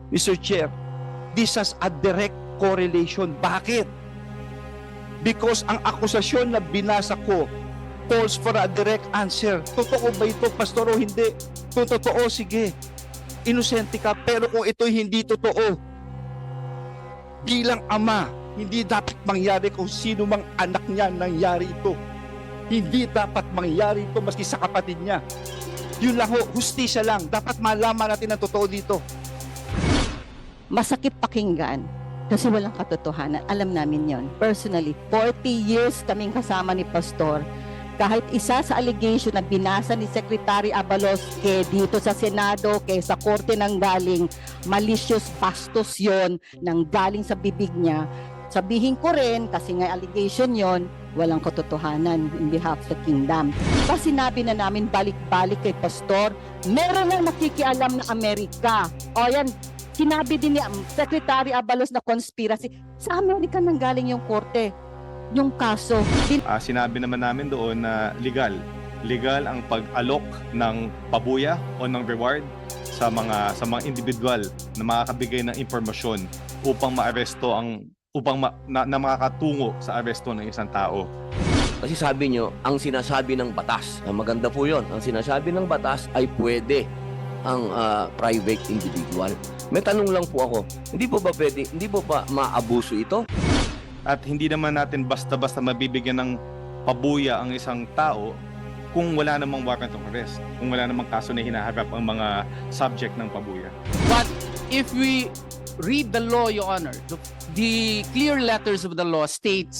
Mr. Chair, this has a direct correlation. Bakit? Because ang akusasyon na binasa ko calls for a direct answer. Totoo ba ito, Pastor, o hindi? Kung totoo, sige. Inosente ka. Pero kung ito'y hindi totoo, bilang ama, hindi dapat mangyari kung sino mang anak niya nangyari ito. Hindi dapat mangyari ito maski sa kapatid niya. Yun lang ho, hustisya lang. Dapat malaman natin ang totoo dito. Masakit pakinggan kasi walang katotohanan. Alam namin yon. Personally, 40 years kaming kasama ni Pastor. Kahit isa sa allegation na binasa ni Secretary Abalos dito sa Senado, sa Korte nang galing, malicious bastos yon nang galing sa bibig niya. Sabihin ko rin, kasi nga allegation yon, walang katotohanan in behalf of the kingdom. Kasi sinabi na namin balik-balik kay Pastor, meron na nakikialam na Amerika. O yan, sinabi din ni Secretary Abalos na conspiracy. Sa Amerika nang galing yung korte, yung kaso. Sinabi naman namin doon na legal. Legal ang pag-alok ng pabuya o ng reward sa mga individual na makakabigay ng impormasyon upang maaresto na makakatungo sa aresto ng isang tao. Kasi sabi nyo, ang sinasabi ng batas, maganda po yun, ang sinasabi ng batas ay pwede ang private individual. May tanong lang po ako, hindi po ba maabuso ito? At hindi naman natin basta-basta mabibigyan ng pabuya ang isang tao kung wala namang warrant of arrest, kung wala namang kaso na hinaharap ang mga subject ng pabuya. But if we read the law, Your Honor, the clear letters of the law state,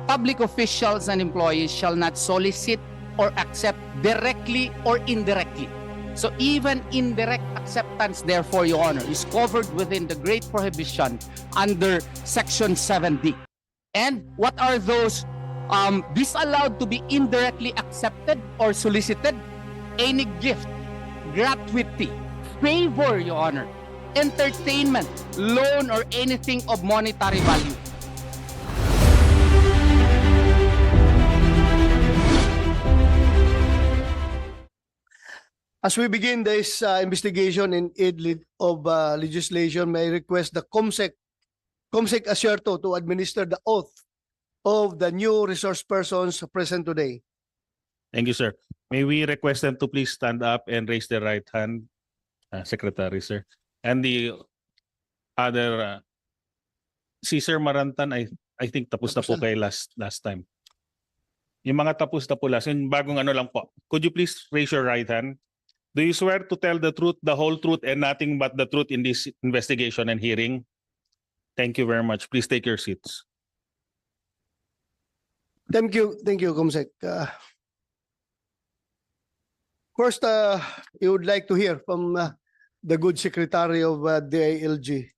public officials and employees shall not solicit or accept directly or indirectly. So even indirect acceptance, therefore, Your Honor, is covered within the Great Prohibition under Section 7D. And what are those disallowed to be indirectly accepted or solicited? Any gift, gratuity, favor, Your Honor, entertainment, loan, or anything of monetary value. As we begin this investigation in aid of legislation, may I request the COMSEC Asierto to administer the oath of the new resource persons present today. Thank you, sir. May we request them to please stand up and raise their right hand, Secretary, sir. And the other, si Sir Marantan, I think tapos na po kay last time. Yung mga tapos na po last, yung bagong ano lang po. Could you please raise your right hand? Do you swear to tell the truth, the whole truth, and nothing but the truth in this investigation and hearing? Thank you very much. Please take your seats. Thank you, COMSEC. First, we would like to hear from the good Secretary of DILG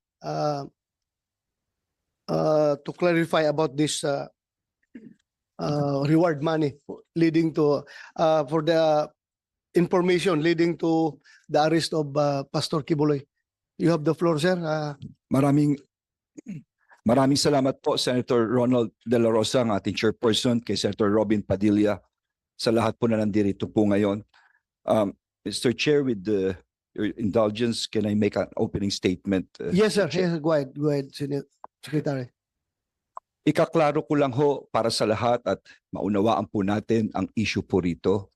to clarify about this reward money leading to for the information leading to the arrest of Pastor Kibuloy. You have the floor, sir. Maraming salamat po, Senator Ronald De La Rosa, ang ating chairperson, kay Senator Robin Padilla, sa lahat po na nandito po ngayon. Mr. Chair, with your indulgence, can I make an opening statement? Yes, sir. Yes, go ahead, Secretary. Ikaklaro ko lang ho para sa lahat at maunawaan po natin ang issue po rito.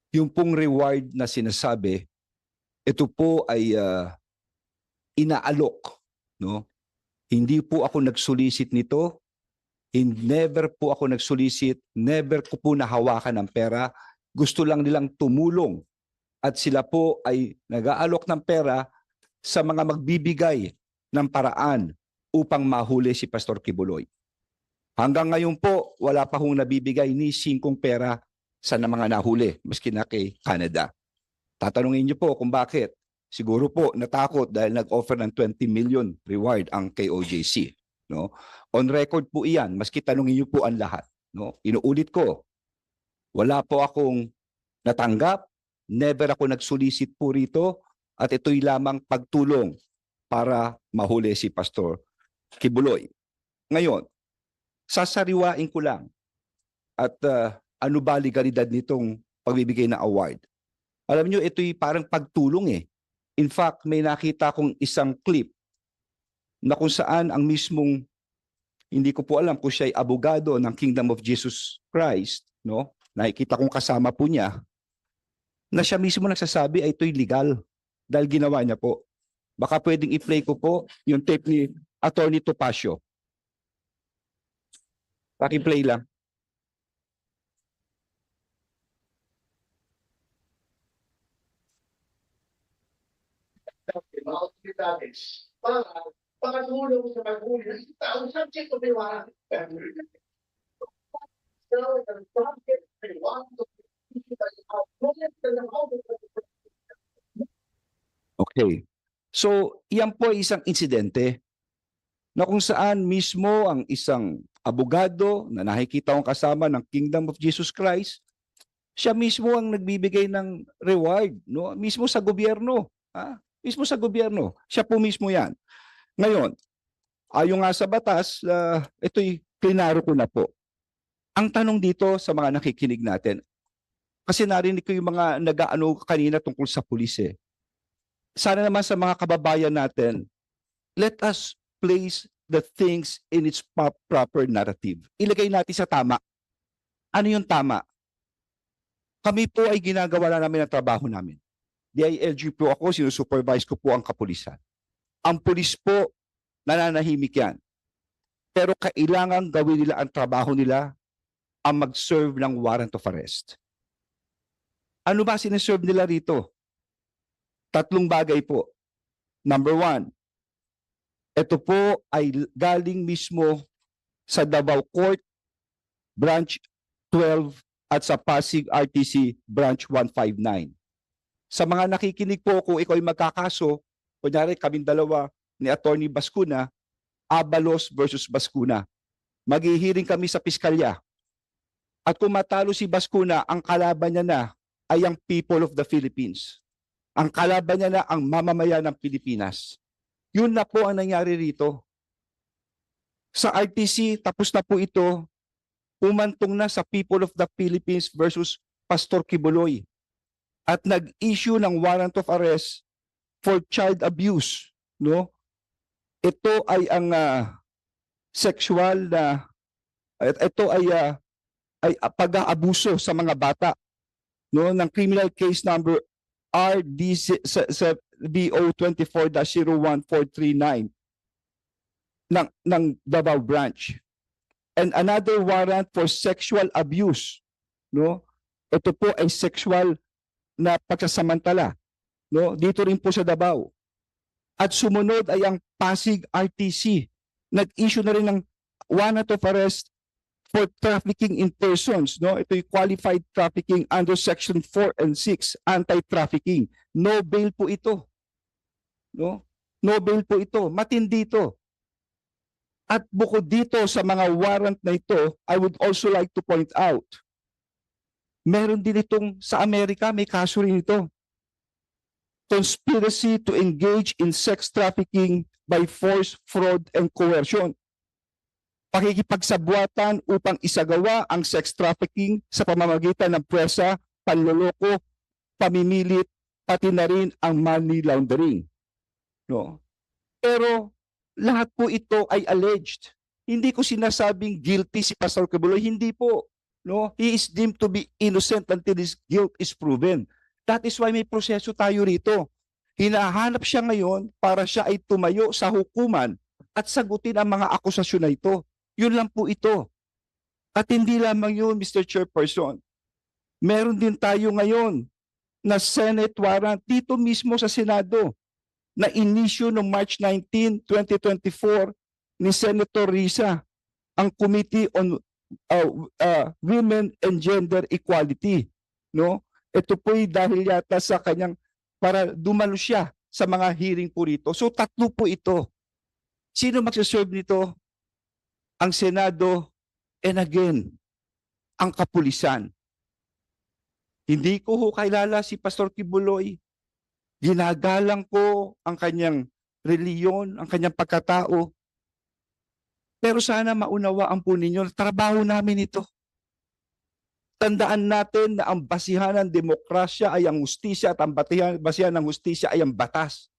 Yung pong reward na sinasabi, ito po ay inaalok, no? Hindi po ako nagsolicit nito. Never po ako nagsolicit, never ko po nahawakan ng pera. Gusto lang nilang tumulong at sila po ay nag-aalok ng pera sa mga magbibigay ng paraan upang mahuli si Pastor Kibuloy. Hanggang ngayon po, wala pa hong nabibigay ni singkong pera sa mga nahuli, maski na kay Canada. Tatanungin niyo po kung bakit. Siguro po natakot dahil nag-offer ng 20 million reward ang KOJC. No? On record po iyan, maski tanungin niyo po ang lahat. No? Inuulit ko, wala po akong natanggap, never ako nag-solicit po rito, at ito'y lamang pagtulong para mahuli si Pastor Kibuloy. Ngayon, sasariwain ko lang at ano ba legalidad nitong pagbibigay ng award. Alam niyo, ito'y parang pagtulong eh. In fact, may nakita kong isang clip na kung saan ang mismong, hindi ko po alam kung siya ay abogado ng Kingdom of Jesus Christ, no? Nakikita kong kasama po niya, na siya mismo nagsasabi ay ito'y legal dahil ginawa niya po. Baka pwedeng i-play ko po yung tape ni Attorney Topacio. Paki-play lang. Pakatulong sa magulang ng taong subject of the warrant. Okay. So, yan po ay isang insidente na kung saan mismo ang isang abogado na nakikita kong kasama ng Kingdom of Jesus Christ, siya mismo ang nagbibigay ng reward, no? Mismo sa gobyerno, ha? Mismo sa gobyerno. Siya po mismo yan. Ngayon, ayon nga sa batas, ito'y klinaro ko na po. Ang tanong dito sa mga nakikinig natin, kasi narinig ko yung mga nag-aano kanina tungkol sa pulis eh. Sana naman sa mga kababayan natin, let us place the things in its proper narrative. Ilagay natin sa tama. Ano yung tama? Kami po ay ginagawa na namin ang trabaho namin. DILG po ako, sinusupervise ko po ang kapulisan. Ang pulis po, nananahimik yan. Pero kailangan gawin nila ang trabaho nila, ang mag-serve ng warrant of arrest. Ano ba sineserve nila rito? 3 bagay po. Number 1, ito po ay galing mismo sa Davao Court, Branch 12 at sa Pasig RTC Branch 159. Sa mga nakikinig po, kung ikaw ay magkakaso, kunyari kaming dalawa ni Attorney Bascuna, Abalos versus Bascuna. Maghihiring kami sa piskalya. At kung matalo si Bascuna, ang kalaban niya na ay ang people of the Philippines. Ang kalaban niya na ang mamamayan ng Pilipinas. Yun na po ang nangyari rito. Sa RTC, tapos na po ito, umantong na sa people of the Philippines versus Pastor Kibuloy. At nag-issue ng warrant of arrest for child abuse, no? Ito ay ang sexual na ito ay pag-aabuso sa mga bata, no, ng criminal case number RDBO 24-01439 ng Davao branch. And another warrant for sexual abuse, no? Ito po ay sexual na pagsasamantala, no? Dito rin po sa Davao. At sumunod ay ang Pasig RTC. Nag-issue na rin ng warrant of arrest for trafficking in persons, no? Ito'y qualified trafficking under section 4 and 6, anti-trafficking. No bail po ito. No? No bail po ito. Matindi ito. At bukod dito sa mga warrant na ito, I would also like to point out, meron din itong sa Amerika, may kaso rin ito. Conspiracy to engage in sex trafficking by force, fraud, and coercion. Pakikipagsabuatan upang isagawa ang sex trafficking sa pamamagitan ng pwersa, panloloko, pamimilit, pati na rin ang money laundering. No? Pero lahat po ito ay alleged. Hindi ko sinasabing guilty si Pastor Kibuloy, hindi po. No? He is deemed to be innocent until his guilt is proven. That is why may proseso tayo rito. Hinahanap siya ngayon para siya ay tumayo sa hukuman at sagutin ang mga akusasyon na ito. Yun lang po ito. At hindi lamang yun, Mr. Chairperson. Meron din tayo ngayon na Senate warrant dito mismo sa Senado na inisyu noong March 19, 2024 ni Senator Risa, ang Committee on Women and Gender Equality. No? Ito po'y dahil yata sa kanyang, para dumalo siya sa mga hearing po rito. So 3 po ito. Sino magsaserve nito? Ang Senado, and again, ang kapulisan. Hindi ko ho kilala si Pastor Kibuloy. Ginagalang ko ang kanyang reliyon, ang kanyang pagkatao. Pero sana maunawaan po ninyo, trabaho namin ito. Tandaan natin na ang basihan ng demokrasya ay ang hustisya at ang basihan ng hustisya ay ang batas.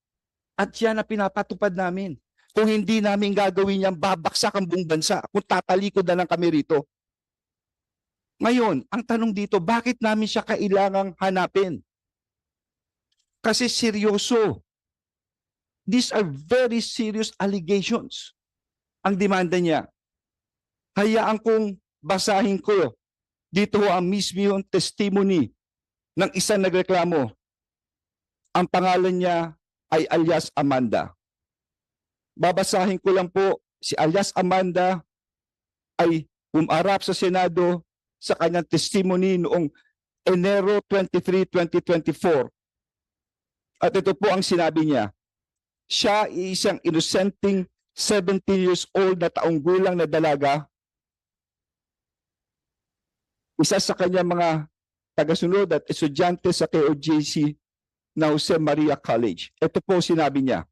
At yan ang pinapatupad namin. Kung hindi namin gagawin yan, babaksak ang buong bansa kung tatalikod na lang kami rito. Ngayon, ang tanong dito, bakit namin siya kailangang hanapin? Kasi seryoso. These are very serious allegations. Ang demanda niya. Hayaan kong basahin ko. Dito ang mismo yung testimony ng isang nagreklamo. Ang pangalan niya ay alias Amanda. Babasahin ko lang po, si alias Amanda ay umarap sa Senado sa kanyang testimony noong Enero 23, 2024. At ito po ang sinabi niya. Siya ay isang innocenting 17 years old na taong gulang na dalaga. Isa sa kanya mga tagasunod at estudyante sa KOJC na Jose Maria College. Ito po sinabi niya.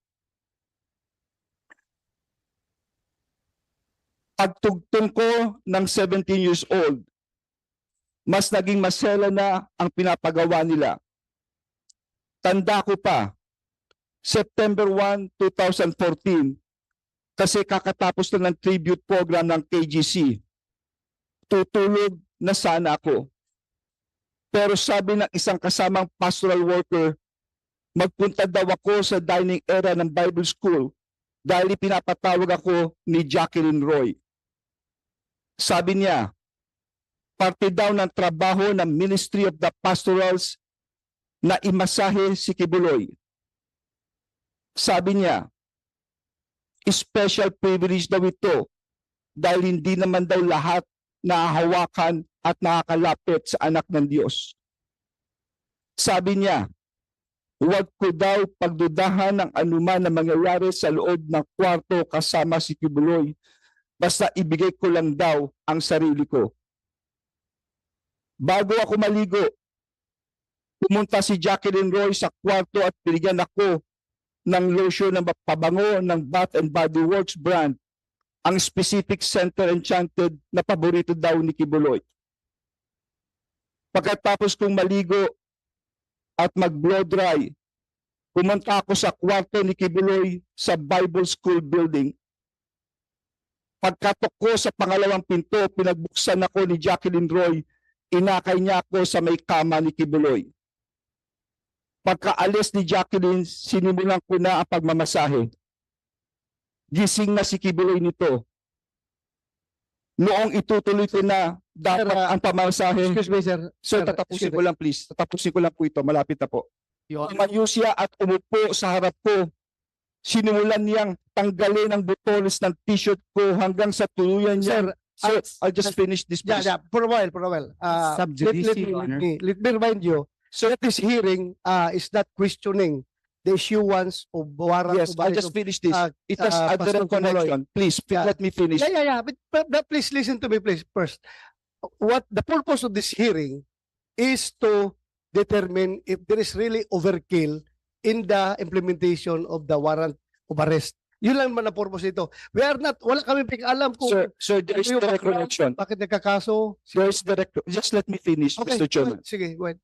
Pagtugtong ko ng 17 years old, mas naging masela na ang pinapagawa nila. Tanda ko pa, September 1, 2014, kasi kakatapos na ng tribute program ng KGC. Tutulog na sana ako. Pero sabi ng isang kasamang pastoral worker, magpunta daw ako sa dining area ng Bible School dahil pinapatawag ako ni Jacqueline Roy. Sabi niya, parte daw ng trabaho ng Ministry of the Pastorals na imasahe si Kibuloy. Sabi niya, special privilege daw ito dahil hindi naman daw lahat nahahawakan at nakakalapit sa anak ng Diyos. Sabi niya, huwag ko daw pagdudahan ng anuman na mangyayari sa loob ng kwarto kasama si Kibuloy, basta ibigay ko lang daw ang sarili ko. Bago ako maligo, pumunta si Jacqueline Roy sa kwarto at binigyan ako ng lotion na pabango ng Bath and Body Works brand, ang specific Center Enchanted na paborito daw ni Kibuloy. Pagkatapos kong maligo at mag-blow dry, pumunta ako sa kwarto ni Kibuloy sa Bible School building. Pagkatok ko sa pangalawang pinto, pinagbuksan ako ni Jacqueline Roy, inakay niya ako sa may kama ni Kibuloy. Pagkaalis ni Jacqueline, sinimulan ko na ang pagmamasahe. Gising na si Kibuloy nito. Noong itutuloy ko na dapat ang pamamasahe. Excuse me, sir. Sir, tatapusin ko lang please. Tatapusin ko lang po ito. Malapit na po. Tumayo siya at umupo sa harap ko. Sinimulan niyang tanggalin ang butones ng t-shirt ko hanggang sa tuluyan niya. Sir, I'll just finish this please. Yeah, for a while. Sub judice, Your Honor. Let me remind you, so that this hearing is not questioning the issuance of warrant. Yes, I'll just finish this. It has a Pastor direct connection. Please, Yeah. let me finish. Yeah. But please listen to me, please, first. What the purpose of this hearing is to determine if there is really overkill in the implementation of the warrant of arrest. Yun lang man ang purpose ito. Wala kami alam kung Sir, there is ano yung direct background, connection. bakit nagkakaso. There is direct. Just let me finish, Okay, Mr. Chairman. sige, go ahead.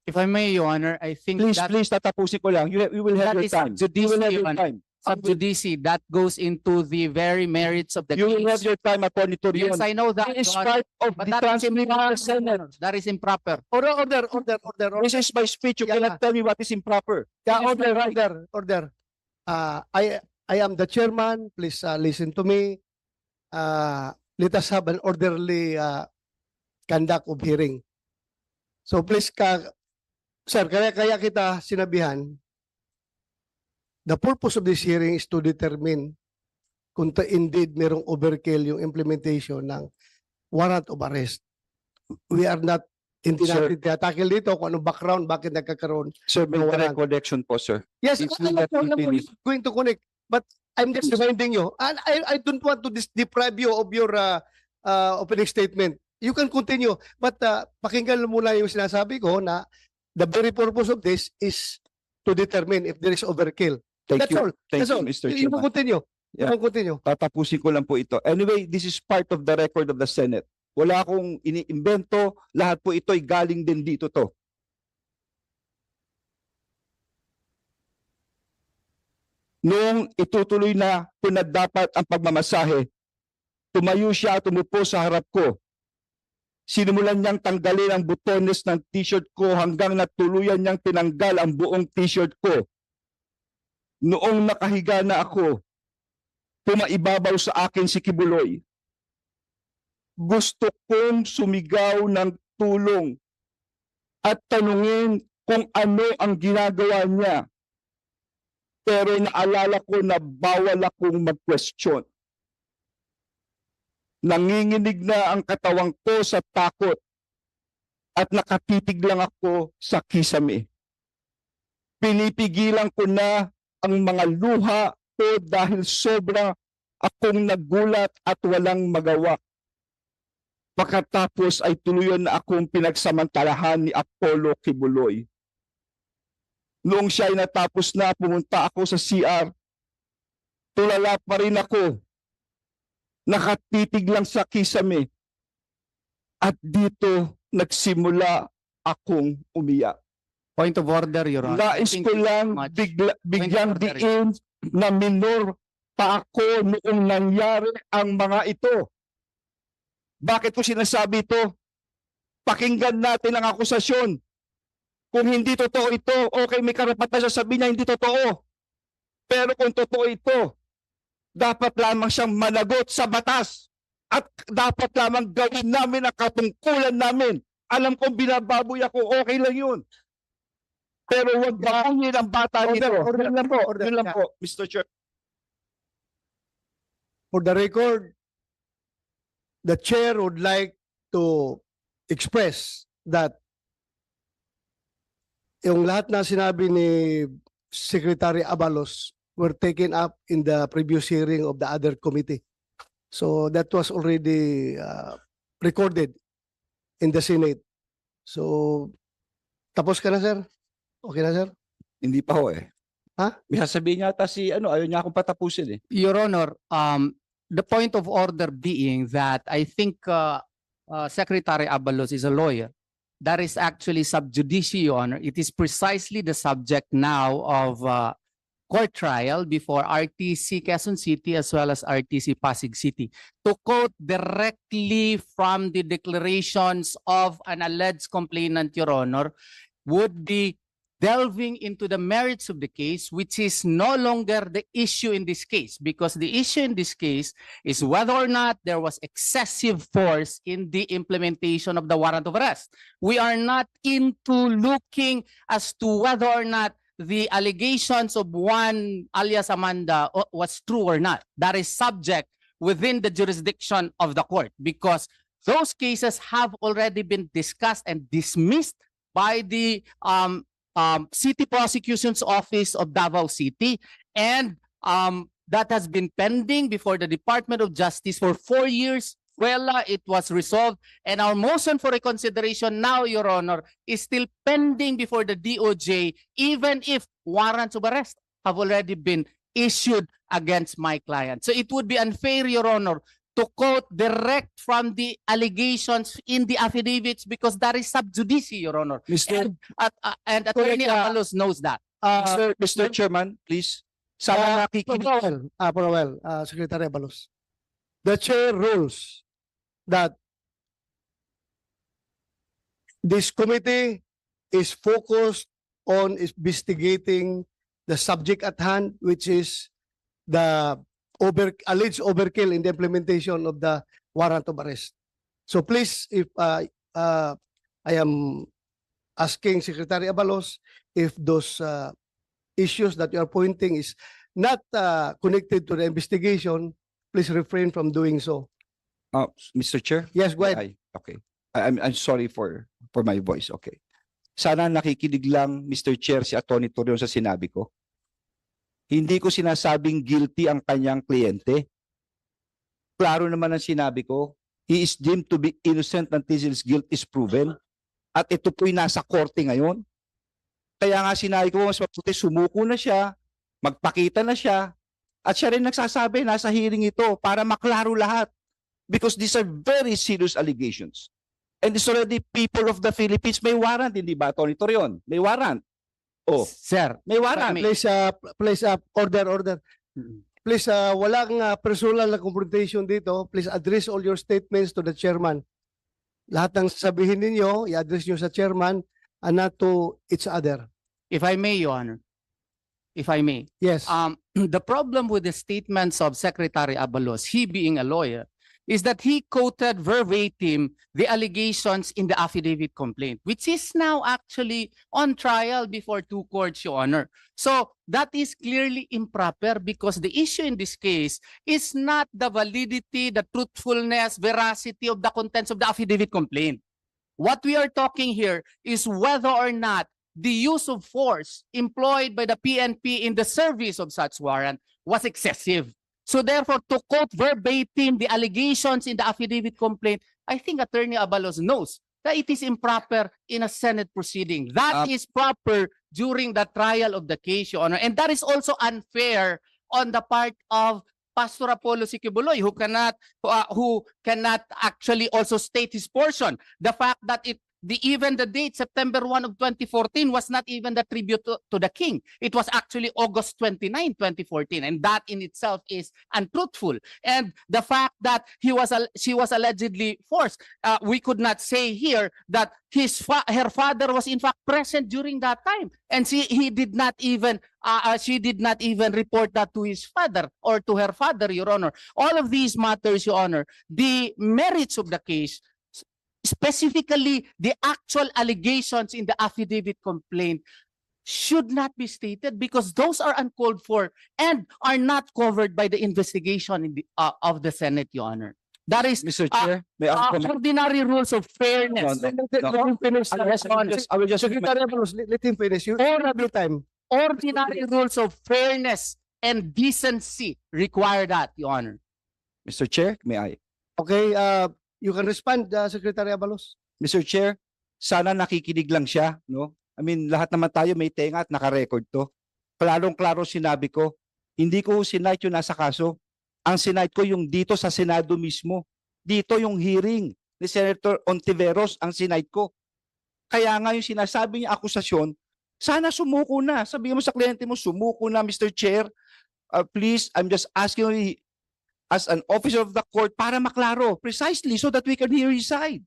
If I may, Your Honor, I think Please, that please, tatapusin ko lang. You will have that your is time. sub You will have judice, your Your Honor. time. sub judice, that goes into the very merits of the You will have case. your time, Attorney Torion. Yes, I know that, It is Your Honor, part of but the that is transcript of the improper. Senate. That is improper. Order. This is my speech. You Yeah. cannot tell me what is improper. Yeah, This is my right. order. I am the chairman. Please listen to me. Let us have an orderly conduct of hearing. So please, sir, kaya kita sinabihan, the purpose of this hearing is to determine kung indeed merong overkill yung implementation ng warrant of arrest. We are not, hindi Sir. natin tinatakil dito kung anong background, bakit nagkakaroon. Sir, may No, direct wala. connection po, sir. Yes, Please alam let ko, me finish. going to connect. But I'm just reminding you, and I don't want to deprive you of your opening statement. You can continue. But pakinggan muna yung sinasabi ko na the very purpose of this is to determine if there is overkill. Thank That's you. all. Thank That's you, all. Mr. You can Chairman. continue. You Yeah. can continue. Tatapusin ko lang po ito. Anyway, this is part of the record of the Senate. Wala akong iniimbento. Lahat po ito'y galing din dito to. Noong itutuloy na po na dapat ang pagmamasahe, tumayo siya at umupo sa harap ko. Sinimulan niyang tanggalin ang butones ng t-shirt ko hanggang natuluyan niyang tinanggal ang buong t-shirt ko. Noong nakahiga na ako, pumaibabaw sa akin si Kibuloy. Gusto kong sumigaw ng tulong at tanungin kung ano ang ginagawa niya. Pero naalala ko na bawal akong mag-question. Nanginginig na ang katawang ko sa takot at nakatitig lang ako sa kisame. Pinipigilan ko na ang mga luha ko dahil sobra akong nagulat at walang magawa. Pagkatapos ay tuluyan na akong pinagsamantalahan ni Apollo Kibuloy. Noong siya ay natapos na, pumunta ako sa CR. Tulala pa rin ako. Nakatitig lang sa kisame. At dito nagsimula akong umiyak. Point of order, Your Honor. Nais ko lang bigyang diin na minor pa ako noong nangyari ang mga ito. Bakit ko sinasabi ito? Pakinggan natin ang akusasyon. Kung hindi totoo ito, okay, may karapatan siya sabihin niya hindi totoo. Pero kung totoo ito, dapat lamang siyang managot sa batas. At dapat lamang gawin namin ang katungkulan namin. Alam kong binababoy ako, okay lang yun. Pero huwag bangin ang bata nito. Order lang po. Yun lang po, Mr. Chair. For the record, the chair would like to express that yung lahat na sinabi ni Secretary Abalos were taken up in the previous hearing of the other committee. So that was already recorded in the Senate. So tapos ka na, sir? Okay na, sir? Hindi pa ho eh. Ha? May sasabihin yata si ayaw niya akong patapusin eh. Your Honor, the point of order being that I think Secretary Abalos is a lawyer. That is actually sub judice, Your Honor. It is precisely the subject now of court trial before RTC Quezon City as well as RTC Pasig City. To quote directly from the declarations of an alleged complainant, Your Honor, would be delving into the merits of the case, which is no longer the issue in this case, because the issue in this case is whether or not there was excessive force in the implementation of the warrant of arrest. We are not into looking as to whether or not the allegations of one alias Amanda was true or not. That is subject within the jurisdiction of the court, because those cases have already been discussed and dismissed by the City Prosecution's Office of Davao City, and that has been pending before the Department of Justice for 4 years. Well, it was resolved, and our motion for reconsideration now, Your Honor, is still pending before the DOJ, even if warrants of arrest have already been issued against my client. So it would be unfair, Your Honor, to quote direct from the allegations in the affidavits, because that is sub judice, Your Honor. Mr. And Attorney Abalos knows that. Mr. Chairman, please. Sana nakikinig. For a while, Secretary Abalos. The chair rules that this committee is focused on investigating the subject at hand, which is the alleged overkill in the implementation of the warrant of arrest. So please, if I am asking Secretary Abalos if those issues that you are pointing is not connected to the investigation, please refrain from doing so. Mr. Chair? Yes, go ahead. Okay. I'm sorry for my voice. Okay. Sana nakikinig lang, Mr. Chair, si Atty. Torion sa sinabi ko. Hindi ko sinasabing guilty ang kanyang kliyente. Klaro naman ang sinabi ko. He is deemed to be innocent until his guilt is proven. At ito po'y nasa korte ngayon. Kaya nga sinabi ko, mas mabuti sumuko na siya, magpakita na siya, at siya rin nagsasabi, nasa hearing ito, para maklaro lahat. because these are very serious allegations. And it's already people of the Philippines, may warrant, hindi ba, Tony Torion? May warrant. Oh, Sir, may warrant. Please, order. Please, walang personal na confrontation dito. Please address all your statements to the chairman. Lahat ng sabihin ninyo, i-address nyo sa chairman and not to each other. if I may, Your Honor, if I may. Yes. The problem with the statements of Secretary Abalos, he being a lawyer, is that he quoted verbatim the allegations in the affidavit complaint, which is now actually on trial before two courts, Your Honor. So that is clearly improper because the issue in this case is not the validity, the truthfulness, veracity of the contents of the affidavit complaint. What we are talking here is whether or not the use of force employed by the PNP in the service of such warrant was excessive. So therefore, to quote verbatim the allegations in the affidavit complaint, I think Attorney Abalos knows that it is improper in a Senate proceeding. That is proper during the trial of the case, Your Honor. And that is also unfair on the part of Pastor Apollo Sikibuloy, who cannot actually also state his portion. The fact that even the date, September 1 of 2014, was not even the tribute to the king. It was actually August 29, 2014. And that in itself is untruthful. And the fact that she was allegedly forced, we could not say here that her father was in fact present during that time. And she did not even report that to his father or to her father, Your Honor. All of these matters, Your Honor, the merits of the case, specifically the actual allegations in the affidavit complaint, should not be stated because those are uncalled for and are not covered by the investigation of the Senate, Your Honor. That is Mr. Chair, may I comment? ordinary rules of fairness. No, Let him finish. I will just Secretary Abalos, let him finish. You have your time. Ordinary rules of fairness and decency require that, Your Honor. Mr. Chair, may I? Okay, you can respond, Secretary Abalos. Mr. Chair, sana nakikinig lang siya, no? I mean, lahat naman tayo may tenga at naka-record to. Klarong-klaro sinabi ko, hindi ko sinight yung nasa kaso. Ang sinight ko yung dito sa Senado mismo. Dito yung hearing ni Senator Ontiveros ang sinight ko. Kaya nga yung sinasabi niya akusasyon, sana sumuko na. Sabihin mo sa kliyente mo, sumuko na, Mr. Chair. Please, I'm just asking you as an officer of the court para maklaro precisely so that we can hear his side.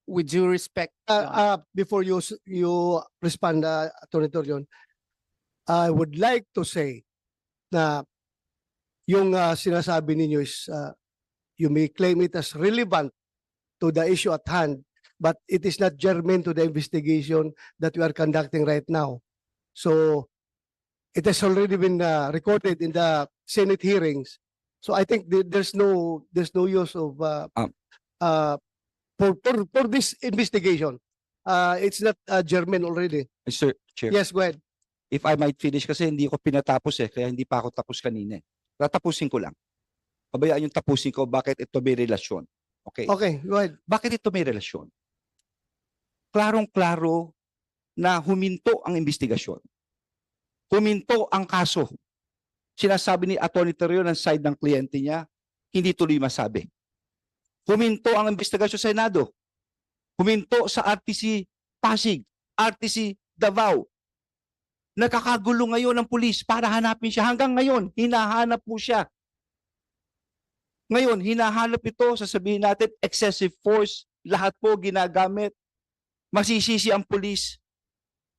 With due respect, Your Honor. Before you respond, Attorney Torion, I would like to say na yung sinasabi ninyo is you may claim it as relevant to the issue at hand, but it is not germane to the investigation that we are conducting right now. So it has already been recorded in the Senate hearings. So I think there's no use of for this investigation. It's not germane already. Mr. Chair, Yes, go ahead. if I might finish kasi hindi ko pinatapos kaya hindi pa ako tapos kanina. Tatapusin ko lang. Pabayaan yung tapusin ko bakit ito may relasyon. Okay? Okay, go ahead. Bakit ito may relasyon? Klarong-klaro na huminto ang investigasyon. Huminto ang kaso. Sinasabi ni Atty. Torion ng side ng kliyente niya, hindi tuloy masabi. Huminto ang investigasyon sa Senado. Huminto sa RTC Pasig, RTC Davao. Nakakagulo ngayon ng pulis para hanapin siya. Hanggang ngayon, hinahanap po siya. Ngayon, hinahanap ito, sasabihin natin, excessive force, lahat po ginagamit. Masisisi ang pulis.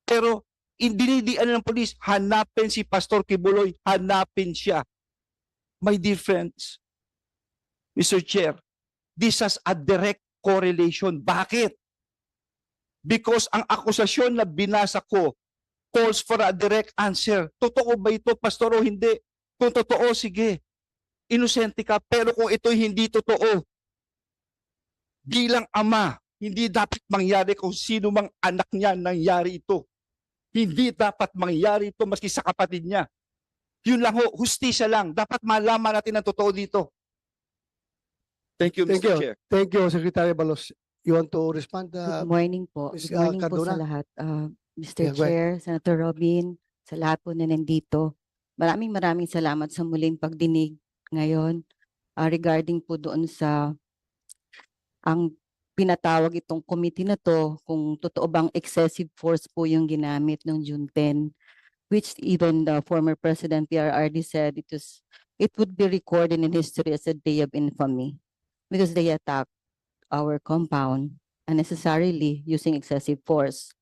Pero, dinidian ng pulis, hanapin si Pastor Kibuloy, hanapin siya. My dear friends, Mr. Chair, this has a direct correlation. Bakit? Because ang akusasyon na binasa ko calls for a direct answer. Totoo ba ito, Pastor, o hindi? Kung totoo, sige. Inosente ka. Pero kung ito hindi totoo, bilang ama, hindi dapat mangyari kung sino mang anak niya nangyari ito. Hindi dapat mangyari ito maski sa kapatid niya. Yun lang ho, hustisya lang. Dapat malaman natin ang totoo dito. Thank you, Thank Mr. you. Chair. Thank you, Secretary Abalos. You want to respond? Good morning po. Ms. Good morning po Cardona? sa lahat. Mr. Yeah, go ahead. Chair, Senator Robin, sa lahat po na nandito. Maraming salamat sa muling pagdinig ngayon regarding po doon sa ang pinatawag itong committee na to kung totoo bang excessive force po yung ginamit noong June 10, which even the former President PRRD said it would be recorded in history as a day of infamy because they attacked our compound unnecessarily using excessive force.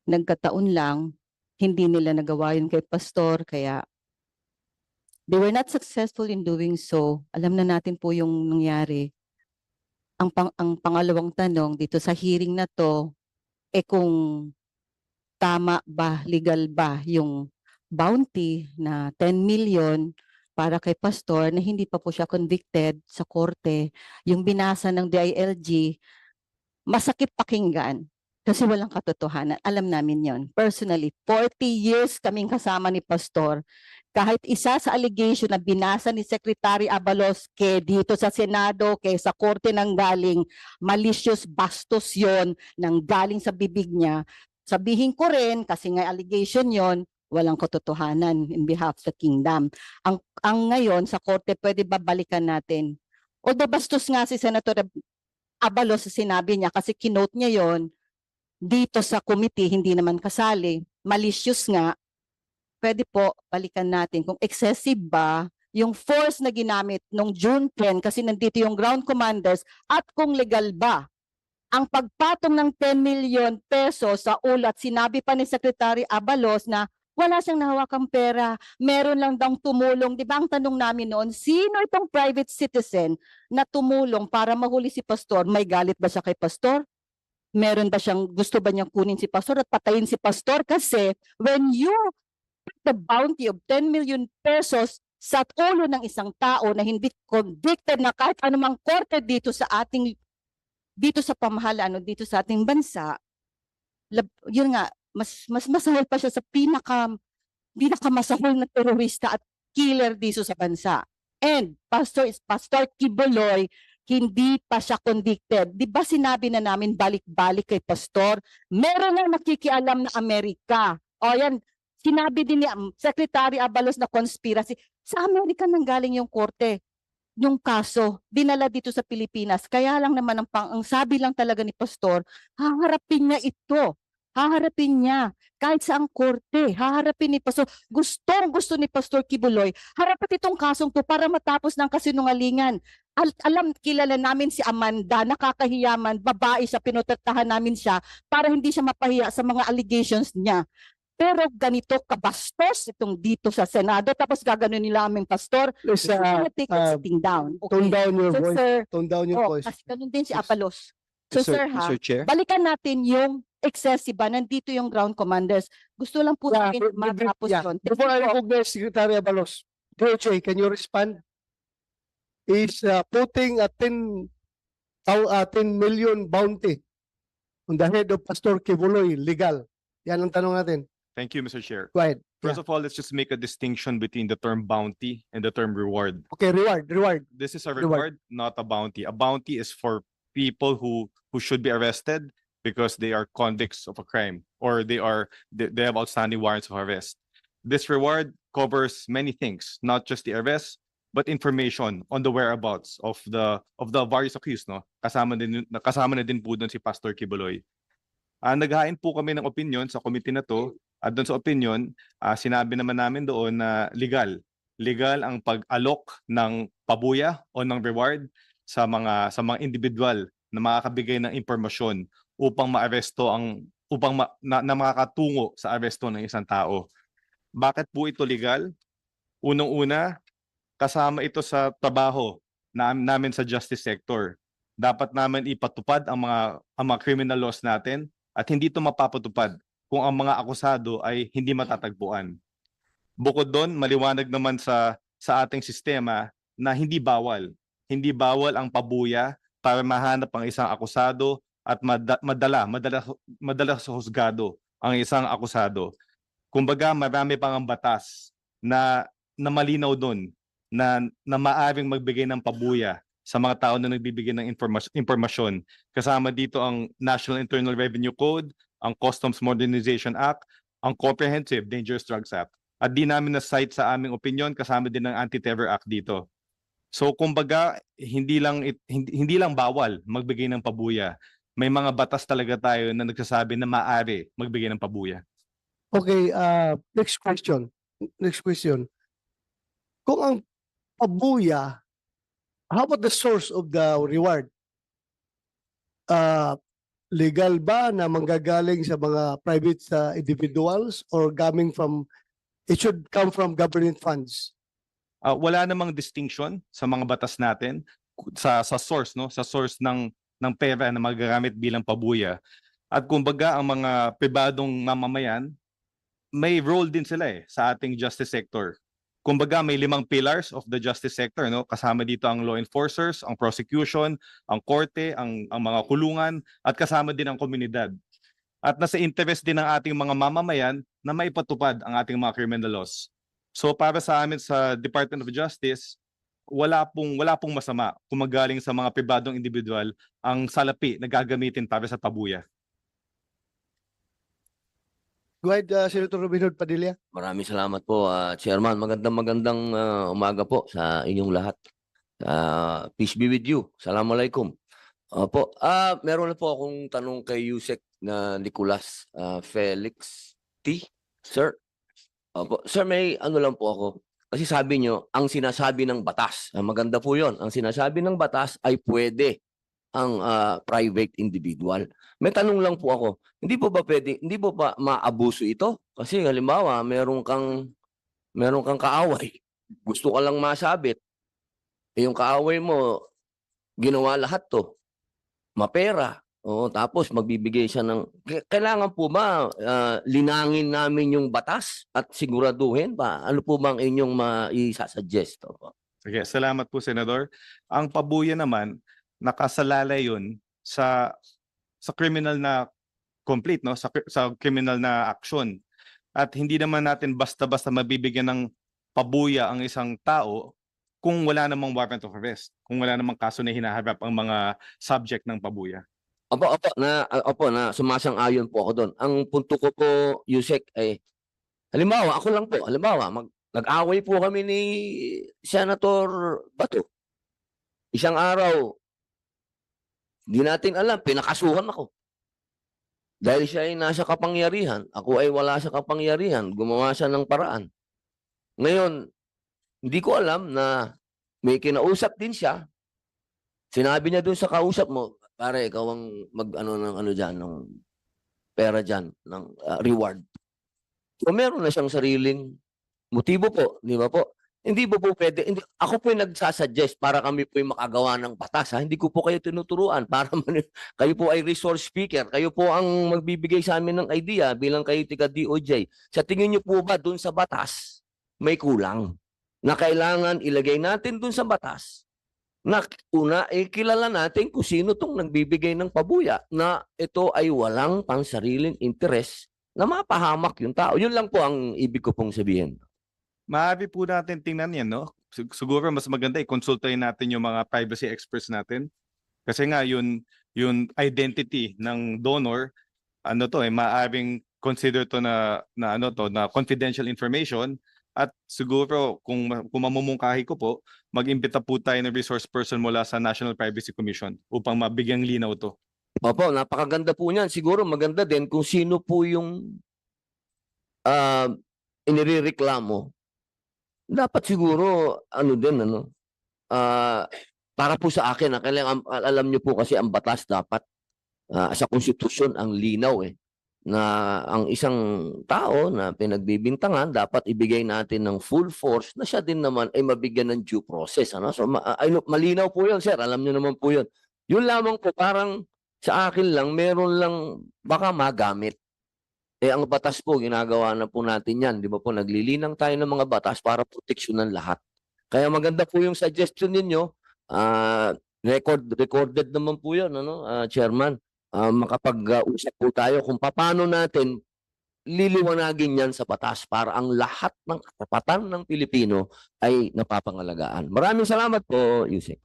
Nagkataon lang, hindi nila nagawa yun kay Pastor, kaya they were not successful in doing so. Alam na natin po yung nangyari. Ang pangalawang tanong dito sa hearing na to, kung tama ba, legal ba yung bounty na 10 million para kay Pastor na hindi pa po siya convicted sa korte, yung binasa ng DILG, masakit pakinggan kasi walang katotohanan. Alam namin yon. Personally, 40 years kaming kasama ni Pastor. Kahit isa sa allegation na binasa ni Secretary Abalos dito sa Senado, sa korte nang galing, malicious bastos yon nang galing sa bibig niya. Sabihin ko rin, kasi nga allegation yon, walang katotohanan in behalf of the kingdom. Ang ngayon sa korte, pwede babalikan natin. Although bastos nga si Senator Abalos sa sinabi niya kasi kinote niya yon dito sa committee, hindi naman kasali. Malicious nga. Pwede po balikan natin kung excessive ba yung force na ginamit nung June 10 kasi nandito yung ground commanders at kung legal ba ang pagpatong ng 10 million pesos sa ulat. Sinabi pa ni Secretary Abalos na wala siyang nahawakang pera, meron lang daw tumulong. Di ba ang tanong namin noon, sino itong private citizen na tumulong para mahuli si Pastor? May galit ba siya kay Pastor? Meron ba siyang, gusto ba niyang kunin si Pastor at patayin si Pastor? Kasi when you put the bounty of 10 million pesos sa ulo ng isang tao na hindi convicted na kahit anumang korte dito sa pamahalaan o dito sa ating bansa, yun nga, mas masahol pa siya sa pinakamasahol na terorista at killer dito sa bansa. And Pastor Kibuloy, hindi pa siya convicted. Di ba sinabi na namin balik-balik kay Pastor? Meron nang nakikialam na Amerika. O yan, sinabi din ni Secretary Abalos na conspiracy. Sa Amerika nang galing yung korte. Yung kaso, dinala dito sa Pilipinas. Kaya lang naman ang sabi lang talaga ni Pastor, haharapin niya ito. Haharapin niya. Kahit sa ang korte, haharapin ni Pastor. Gusto ni Pastor Kibuloy, harapin itong kasong to para matapos ng kasinungalingan. Kilala namin si Amanda, nakakahiyaman, babae siya, pinutratahan namin siya para hindi siya mapahiya sa mga allegations niya. Pero ganito kabastos itong dito sa Senado, tapos gaganon nila aming Pastor. Please, Take it sitting down. tone down your So, voice. sir, Tone down your voice. kasi ganun din si Apalos. So, sir, Mr. Chair. balikan natin yung excessive ba, nandito yung ground commanders. Gusto lang po namin matapos yun. Before I recognize Secretary Abalos, DOJ, can you respond? Is putting a 10 million bounty on the head of Pastor Kibuloy legal? Yan ang tanong natin. Thank you, Mr. Chair. Go ahead. First of all, let's just make a distinction between the term bounty and the term reward. Okay, reward. This is a Reward. reward, not a bounty. A bounty is for people who should be arrested because they are convicts of a crime or they have outstanding warrants of arrest. This reward covers many things, not just the arrest, but information on the whereabouts of the various accused, no? Kasama na din po doon si Pastor Kibuloy. Naghain po kami ng opinion sa committee na to. At doon sa opinion, sinabi naman namin doon na legal ang pag-alok ng pabuya o ng reward sa mga individual na makakabigay ng impormasyon upang maaresto na makakatungo sa aresto ng isang tao. Bakit po ito legal? Unang-una, kasama ito sa trabaho namin sa justice sector. Dapat namin ipatupad ang mga criminal laws natin at hindi ito mapapatupad kung ang mga akusado ay hindi matatagpuan. Bukod doon, maliwanag naman sa ating sistema na hindi bawal ang pabuya para mahanap ang isang akusado at madala sa husgado ang isang akusado. Kumbaga, marami pang ang batas na malinaw doon na maaring magbigay ng pabuya sa mga tao na nagbibigay ng impormasyon. Kasama dito ang National Internal Revenue Code, ang Customs Modernization Act, ang Comprehensive Dangerous Drugs Act. At di namin na-cite sa aming opinion, kasama din ng Anti-Terror Act dito. So kumbaga hindi lang bawal magbigay ng pabuya. May mga batas talaga tayo na nagsasabi na maaari magbigay ng pabuya. Okay, next question. Next question. Kung ang pabuya, how about the source of the reward? Legal ba na manggagaling sa mga private individuals or it should come from government funds? Wala namang distinction sa mga batas natin sa source, no, sa source ng pera na magagamit bilang pabuya. At kumbaga ang mga pribadong mamamayan may role din sila sa ating justice sector. Kumbaga may 5 pillars of the justice sector, no, kasama dito ang law enforcers, ang prosecution, ang korte, ang mga kulungan, at kasama din ang komunidad. At nasa interest din ng ating mga mamamayan na maipatupad ang ating mga criminal laws. So para sa amin sa Department of Justice, wala pong masama kung magaling sa mga pribadong individual ang salapi na gagamitin para sa pabuya. Go ahead, Senator Robin Hood Padilla. Maraming salamat po, Chairman. Magandang umaga po sa inyong lahat. Peace be with you. Assalamualaikum. Opo, meron na po akong tanong kay Yusek na Nicolas Felix T. Sir. Opo, sir, may ano lang po ako. Kasi sabi nyo, ang sinasabi ng batas, maganda po yon. Ang sinasabi ng batas ay pwede ang private individual. May tanong lang po ako, hindi po ba maabuso ito? Kasi halimbawa, meron kang kaaway, gusto ka lang masabit, yung kaaway mo, ginawa lahat to, mapera, tapos magbibigay siya ng, kailangan po ba linangin namin yung batas at siguraduhin ba? Ano po bang inyong maisasuggest? Sige, salamat po, Senador. Ang pabuya naman, nakasalalay yun sa criminal na complete, no, sa criminal na action. At hindi naman natin basta-basta mabibigyan ng pabuya ang isang tao kung wala namang warrant of arrest, kung wala namang kaso na hinaharap ang mga subject ng pabuya. Opo, na sumasang-ayon po ako doon. Ang punto ko po, Yusek, ay halimbawa, ako lang po, nag-away po kami ni Senator Bato. Isang araw, di natin alam, pinakasuhan ako. Dahil siya ay nasa kapangyarihan, ako ay wala sa kapangyarihan, gumawa siya ng paraan. Ngayon, hindi ko alam na may kinausap din siya. Sinabi niya doon sa kausap mo, pare, ikaw ang ng pera dyan, ng reward. So meron na siyang sariling motibo po, di ba po? Hindi po pwede. Ako po yung nagsasuggest para kami po yung makagawa ng batas. Hindi ko po kayo tinuturuan. Kayo po ay resource speaker. Kayo po ang magbibigay sa amin ng idea bilang kayo tiga DOJ. Sa tingin niyo po ba dun sa batas may kulang? Na kailangan ilagay natin dun sa batas na una, kilala natin kung sino tong nagbibigay ng pabuya na ito ay walang pansariling interes na mapahamak yung tao. Yun lang po ang ibig ko pong sabihin. Maaari po natin tingnan yan, no? Siguro mas maganda i-consultahin natin yung mga privacy experts natin. Kasi nga yung identity ng donor, maaaring consider to na confidential information. At siguro kung mamumungkahi ko po, mag-imbita po tayo ng resource person mula sa National Privacy Commission upang mabigyang linaw to. Opo, napakaganda po niyan. Siguro maganda din kung sino po yung inireklamo. Dapat siguro para po sa akin, alam niyo po kasi ang batas dapat sa konstitusyon ang linaw na ang isang tao na pinagbibintangan dapat ibigay natin ng full force na siya din naman ay mabigyan ng due process. So malinaw po yun, sir. Alam niyo naman po yun. Yun lamang po, parang sa akin lang, meron lang baka magamit. Ang batas po, ginagawa na po natin yan. Di ba po, naglilinang tayo ng mga batas para proteksyonan lahat. Kaya maganda po yung suggestion ninyo. Recorded naman po yun, Chairman. Makapag-usap po tayo kung paano natin liliwanagin yan sa batas para ang lahat ng karapatan ng Pilipino ay napapangalagaan. Maraming salamat po, Yusek.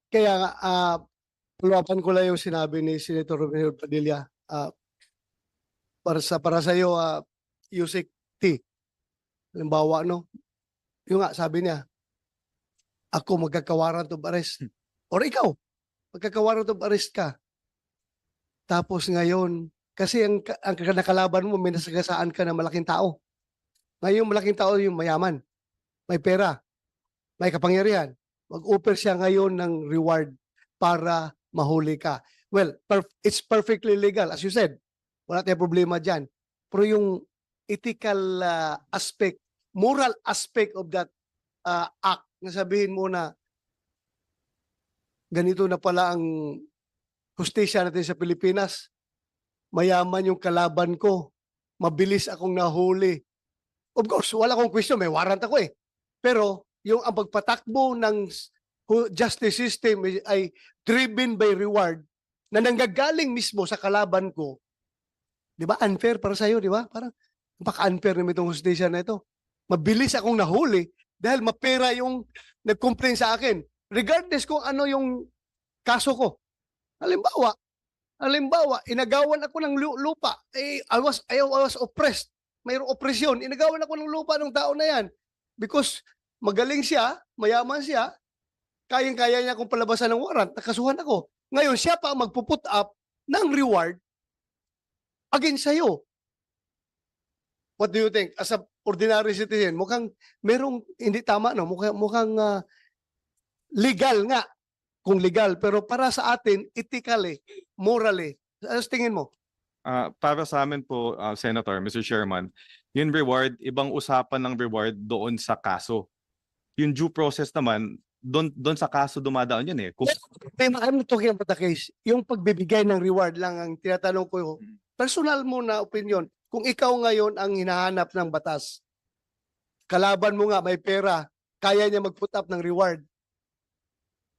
Kaya puluwapan ko lang yung sinabi ni Senator Robin Hood Padilla. Para sa iyo, Yusek T. Halimbawa, yung nga, sabi niya, ako magkaka-warrant of arrest. Or ikaw, magkaka-warrant of arrest ka. Tapos ngayon, kasi ang nakalaban mo, may nasagasaan ka na malaking tao. Ngayon, malaking tao yung mayaman, may pera, may kapangyarihan. Mag-offer siya ngayon ng reward para mahuli ka. Well, it's perfectly legal, as you said. Wala tayong problema dyan. Pero yung ethical aspect, moral aspect of that act, na sabihin mo na ganito na pala ang hustisya natin sa Pilipinas, mayaman yung kalaban ko, mabilis akong nahuli. Of course, wala akong question, may warrant ako eh. Pero yung ang pagpatakbo ng justice system ay driven by reward na nanggagaling mismo sa kalaban ko, di ba? Unfair para sa'yo, di ba? Parang napaka-unfair naman itong hustisya na ito. Mabilis akong nahuli dahil mapera yung nag-complain sa akin. Regardless kung ano yung kaso ko. Halimbawa, inagawan ako ng lupa. I was oppressed. Mayroong opresyon. Inagawan ako ng lupa ng tao na yan. Because magaling siya, mayaman siya, kayang-kaya niya akong palabasan ng warrant, nakasuhan ako. Ngayon, siya pa ang magpuput up ng reward against sa'yo. What do you think? As a ordinary citizen, mukhang merong hindi tama, no? Mukhang legal nga, kung legal. Pero para sa atin, ethically, morally, ano tingin mo? Para sa amin po, Senator, Mr. Chairman, yung reward, ibang usapan ng reward doon sa kaso. Yung due process naman, doon sa kaso dumadaan yun eh. Kung, I'm not talking about the case. Yung pagbibigay ng reward lang ang tinatanong ko. Personal mo na opinion. Kung ikaw ngayon ang hinahanap ng batas, kalaban mo nga may pera, kaya niya mag-put up ng reward.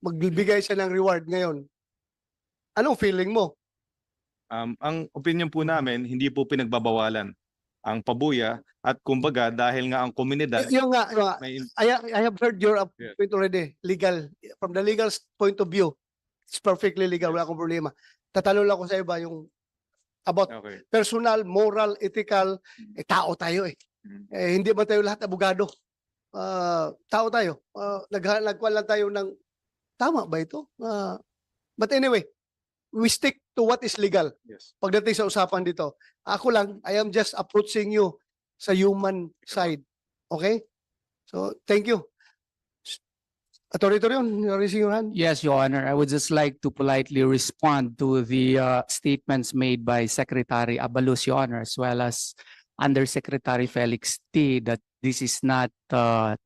Magbibigay siya ng reward ngayon. Anong feeling mo? ang opinion po namin, hindi po pinagbabawalan ang pabuya at kumbaga dahil nga ang komunidad Yung nga, may I have heard your Yeah. point already. Legal. From the legal point of view, it's perfectly legal. Wala akong problema. Tatanong lang ko sa iba yung about okay. personal, moral, ethical. Tao tayo eh. Hindi ba tayo lahat abogado? Tao tayo. Nagkuhan lang tayo ng tama ba ito? But anyway, we stick to what is legal. Yes. Pagdating sa usapan dito, ako lang, I am just approaching you sa human side. Okay? So, thank you. Attorney Torion, you're raising your hand? Yes, Your Honor. I would just like to politely respond to the statements made by Secretary Abalos, Your Honor, as well as Undersecretary Felix T. that this is not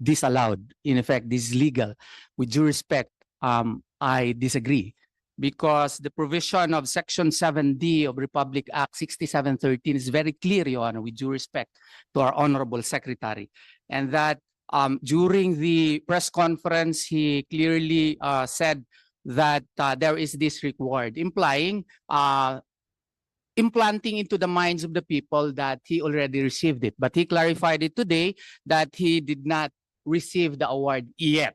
disallowed. In effect, this is legal. With due respect, I disagree because the provision of Section 7D of Republic Act 6713 is very clear, Your Honor, with due respect to our Honorable Secretary, and that during the press conference, he clearly said that there is this reward, implying implanting into the minds of the people that he already received it. But he clarified it today that he did not receive the award yet.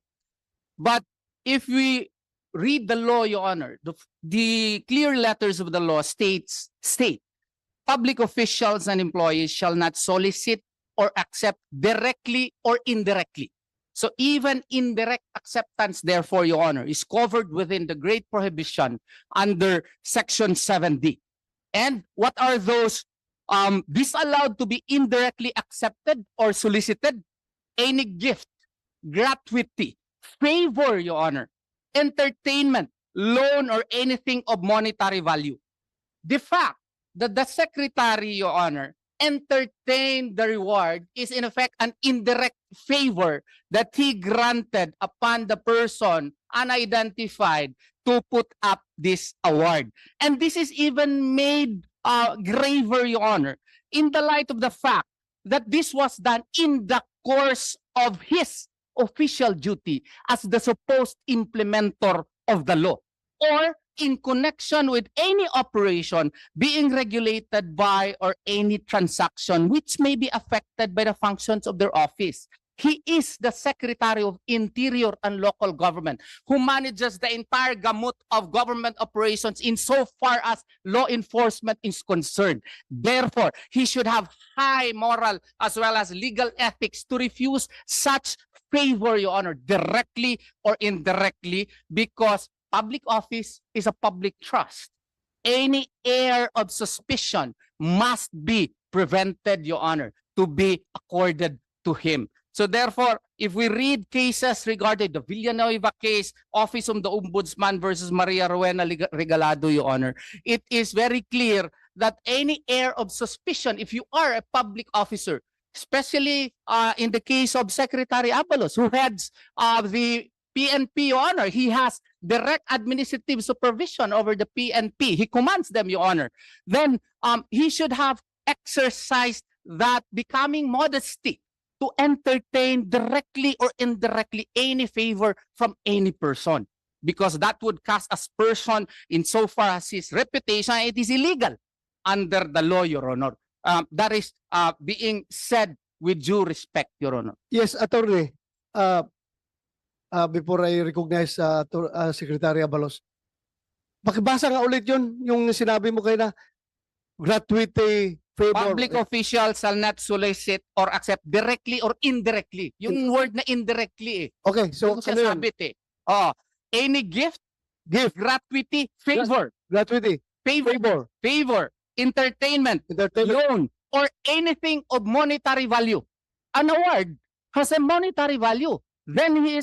But if we read the law, Your Honor, the clear letters of the law state public officials and employees shall not solicit or accept directly or indirectly. So even indirect acceptance, therefore, Your Honor, is covered within the great prohibition under Section 7D. And what are those disallowed to be indirectly accepted or solicited? Any gift, gratuity, favor, Your Honor, entertainment, loan, or anything of monetary value. The fact that the Secretary, Your Honor, entertained the reward is in effect an indirect favor that he granted upon the person unidentified to put up this award. And this is even made graver, Your Honor, in the light of the fact that this was done in the course of his official duty as the supposed implementer of the law, or in connection with any operation being regulated by or any transaction which may be affected by the functions of their office. He is the Secretary of Interior and Local Government who manages the entire gamut of government operations insofar as law enforcement is concerned. Therefore, he should have high moral as well as legal ethics to refuse such favor, Your Honor, directly or indirectly, because public office is a public trust. Any air of suspicion must be prevented, Your Honor, to be accorded to him. So therefore, if we read cases regarding the Villanueva case, Office of the Ombudsman versus Maria Rowena Regalado, Your Honor, it is very clear that any air of suspicion, if you are a public officer, especially in the case of Secretary Abalos, who heads the PNP, Your Honor, he has direct administrative supervision over the PNP. He commands them, Your Honor. Then he should have exercised that becoming modesty to entertain directly or indirectly any favor from any person, because that would cast aspersion insofar as his reputation. It is illegal under the law, Your Honor. That is being said with due respect, Your Honor. Yes, Attorney. Before I recognize Secretary Abalos, pakibasa nga ulit yun, yung sinabi mo kayo na gratuity favor. Public officials shall not solicit or accept directly or indirectly. Yung word na indirectly eh. Okay, so Doon siya ano yun? sabit eh. Oh, any gift, Gift, gratuity, favor, gratuity, favor, favor, entertainment, entertainment. loan, or anything of monetary value. An award has a monetary value. Then he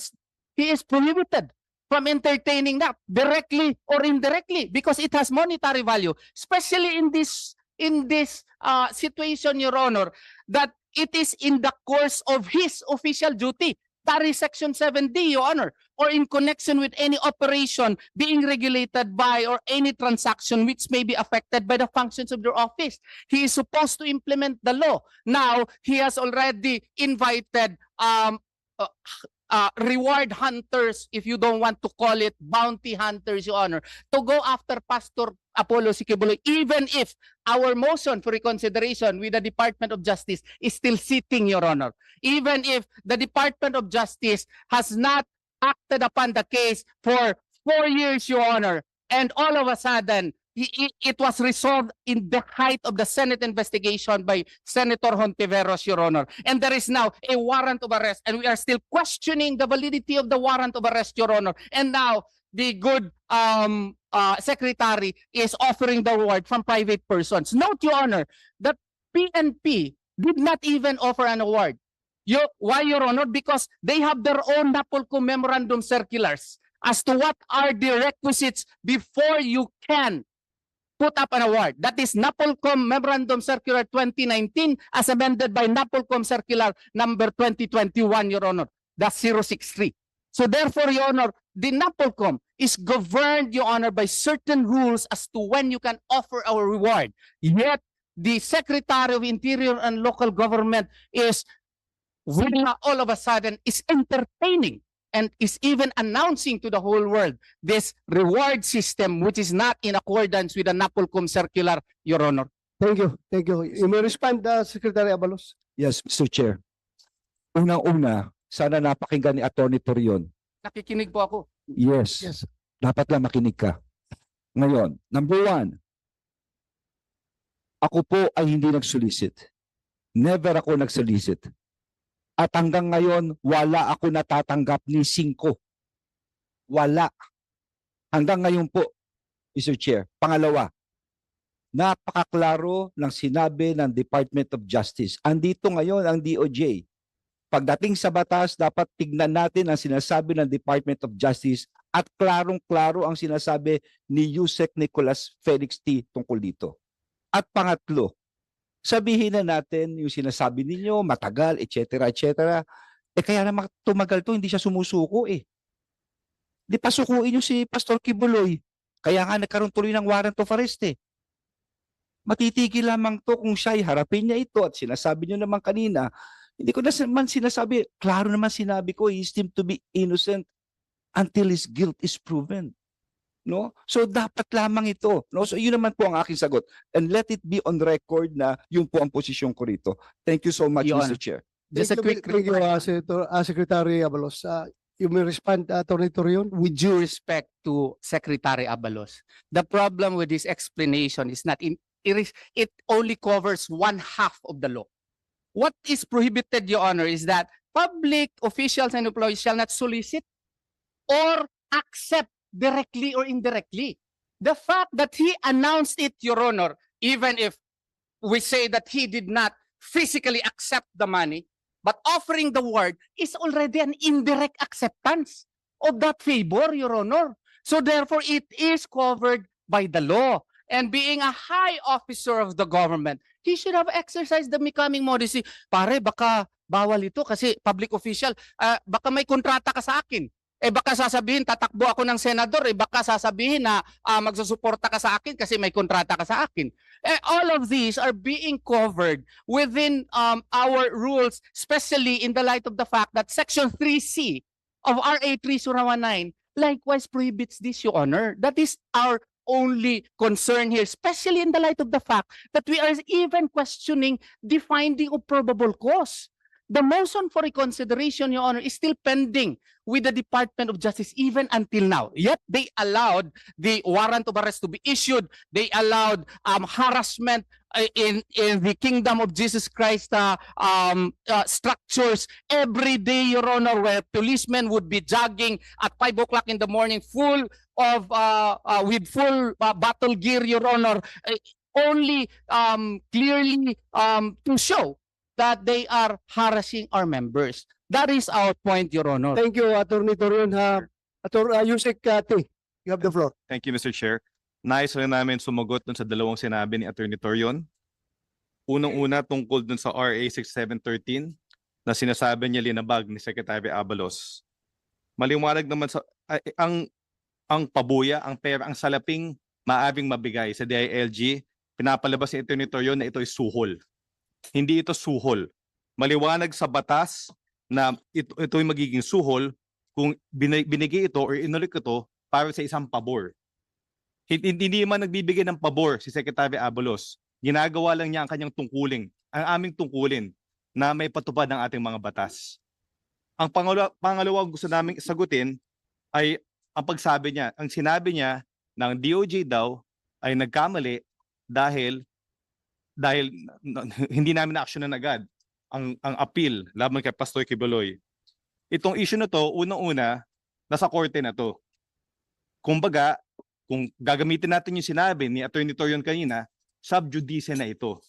is prohibited from entertaining that directly or indirectly because it has monetary value, especially in this situation, Your Honor, that it is in the course of his official duty. That is Section 7D, Your Honor, or in connection with any operation being regulated by or any transaction which may be affected by the functions of their office. He is supposed to implement the law. Now, he has already invited reward hunters, if you don't want to call it bounty hunters, Your Honor, to go after Pastor Apollo Siquiboloy, even if our motion for reconsideration with the Department of Justice is still sitting, Your Honor. Even if the Department of Justice has not acted upon the case for 4 years, Your Honor, and all of a sudden, it was resolved in the height of the Senate investigation by Senator Hontiveros, Your Honor. And there is now a warrant of arrest, and we are still questioning the validity of the warrant of arrest, Your Honor. And now, the good secretary is offering the reward from private persons. Note, Your Honor, that PNP did not even offer an award. Why, Your Honor? Because they have their own NAPOLCO memorandum circulars as to what are the requisites before you can put up an award. That is NAPOLCOM Memorandum Circular 2019 as amended by NAPOLCOM Circular number 2021, Your Honor. That's 063. So therefore, Your Honor, the NAPOLCOM is governed, Your Honor, by certain rules as to when you can offer our reward. Yet, the Secretary of Interior and Local Government is all of a sudden is entertaining and is even announcing to the whole world this reward system which is not in accordance with the NAPOLCOM circular, Your Honor. Thank you, thank you. You may respond, Secretary Abalos. Yes, Mr. Chair. Unang-una, sana napakinggan ni Attorney Torion. Nakikinig po ako. Yes, Yes. dapat lang makinig ka. Ngayon, number 1, ako po ay hindi nag-solicit. Never ako nag-solicit. At hanggang ngayon, wala ako natatanggap ni 5. Wala. Hanggang ngayon po, Mr. Chair. Pangalawa, napakaklaro ng sinabi ng Department of Justice. Andito ngayon ang DOJ. Pagdating sa batas, dapat tignan natin ang sinasabi ng Department of Justice at klarong-klaro ang sinasabi ni Yusek Nicolas Felix T. tungkol dito. At pangatlo, sabihin na natin yung sinasabi ninyo, matagal, etc., etc. Kaya naman tumagal to, hindi siya sumusuko eh. Di pasukuin nyo si Pastor Kibuloy. Kaya nga nagkaroon tuloy ng warrant of arrest eh. Matitigil lamang to kung siya'y harapin niya ito at sinasabi nyo naman kanina, hindi ko naman sinasabi, klaro naman sinabi ko, he is deemed to be innocent until his guilt is proven. No? So dapat lamang ito. No? So yun naman po ang aking sagot. And let it be on record na yun po ang posisyon ko rito. Thank you so much, Your Mr. Honor. Chair. Just a quick Thank you, Secretary Abalos. You may respond, Attorney Torion. with due respect to Secretary Abalos. The problem with this explanation is it only covers one half of the law. What is prohibited, Your Honor, is that public officials and employees shall not solicit or accept directly or indirectly. The fact that he announced it, Your Honor, even if we say that he did not physically accept the money, but offering the word is already an indirect acceptance of that favor, Your Honor. So therefore, it is covered by the law. And being a high officer of the government, he should have exercised the becoming modesty. Pare, baka bawal ito kasi public official. Baka may kontrata ka sa akin. Baka sasabihin, tatakbo ako ng senador. Baka sasabihin na magsusuporta ka sa akin kasi may kontrata ka sa akin. All of these are being covered within our rules, especially in the light of the fact that Section 3C of RA 3019 likewise prohibits this, Your Honor. That is our only concern here, especially in the light of the fact that we are even questioning the finding of probable cause. The motion for reconsideration, Your Honor, is still pending with the Department of Justice even until now. Yet they allowed the warrant of arrest to be issued. They allowed harassment in the Kingdom of Jesus Christ structures every day, Your Honor, where policemen would be jogging at 5 o'clock in the morning, full of with full battle gear, Your Honor, only clearly to show that they are harassing our members. That is our point, Your Honor. Thank you, Attorney Torion. Yusek T, you have the floor. Thank you, Mr. Chair. Nais rin namin sumagot dun sa dalawang sinabi ni Attorney Torion. Unang-una tungkol dun sa RA 6713 na sinasabi niya linabag ni Secretary Abalos. Maliwanag naman sa ang pabuya, ang pera, ang salaping maaaring mabigay sa DILG, pinapalabas ni Attorney Torion na ito ay suhol. Hindi ito suhol. Maliwanag sa batas na ito ay magiging suhol kung binigay ito or inulik ito para sa isang pabor. Hindi man nagbibigay ng pabor si Secretary Abalos. Ginagawa lang niya ang kanyang tungkulin, ang aming tungkulin na may patupad ng ating mga batas. Ang pangalawang gusto naming sagutin ay ang pagsabi niya. Ang sinabi niya ng DOJ daw ay nagkamali dahil hindi namin na-actionan agad ang appeal laban kay Pastor Quiboloy. Itong issue na to, unang-una, nasa korte na to. Kumbaga, kung gagamitin natin yung sinabi ni Attorney Torion kanina, sub judice na ito.